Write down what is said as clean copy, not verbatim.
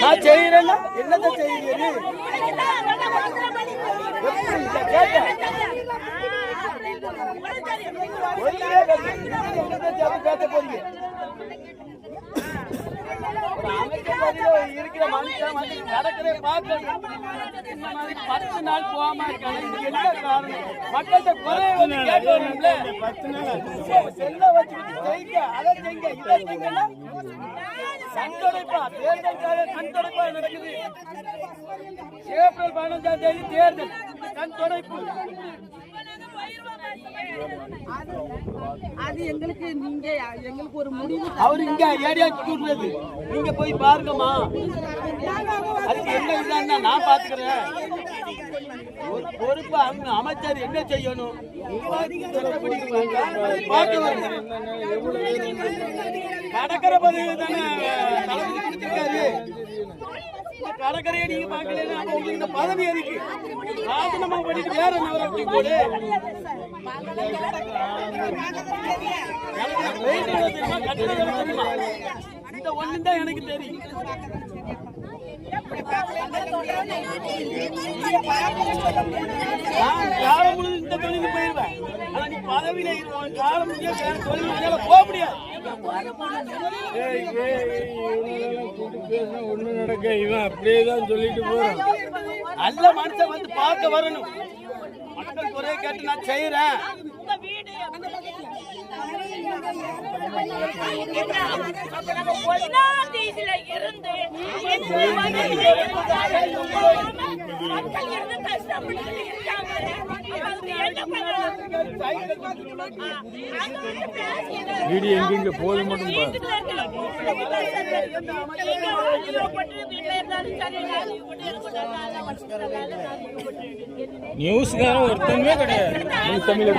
நான் செய்யறேன்னா என்னத்தை செய்யறீங்க? பேச போறீங்க இருக்கிற மனுஷன் வந்து நடக்கிறே பார்க்கணும். 10 நாள் போகாம இருக்காங்க. இதுக்கு என்ன காரணம்? மக்கள்கிட்ட குறைய வந்து கேட்கணும்ல. 10 நாள் செல்ல வச்சுக்கிட்டு செய்யுங்க, அதை செய்யுங்க, இதை செய்யுங்கன்னா கண்துடைப்பா தேர்தலுக்காக கண்துடைப்பா நடக்குது. ஏப்ரல் 15ஆம் தேதி தேர்தல், கண்துடைப்பு. அது எங்களுக்கு நீங்க எங்களுக்கு ஒரு முடிவு. அவரு இங்க ஏரியாவுக்கு கூடுறது, நீங்க போய் பாருங்கம்மா. அதுக்கு என்ன இல்லைன்னா நான் பாத்துக்கிறேன். ஒரு பொறுப்பு அமைச்சர் என்ன செய்யணும்? கடற்கரை பதிவு தானே தளபதி கொடுத்திருக்காரு. கடற்கரையை நீங்க பாக்கல, உங்களுக்கு இந்த பதவி எதுக்கு? ராஜினாமா பண்ணிட்டு வேற நகரத்துக்கு போடு. இந்த ஒண்ணுதான் எனக்கு தெரியும். நான் காலம் முழுது இந்த தொழிலுக்கு போயிருவேன். ஆனா நீ பதவியில இருக்க காலம் முடிய வேற தொழில் போக முடியாது. ஒண்ணு நடக்க இவன் அப்படியேதான் சொல்லிட்டு போறான். நல்ல மனுஷன் வந்து பார்க்க வரணும். மக்கள் குறைய கேட்டு நான் செய்யறேன். வீடு எங்க போது மட்டும் நியூஸ்காரன் ஒருத்தனுமே கிடையாது. நியூஸ் தமிழ்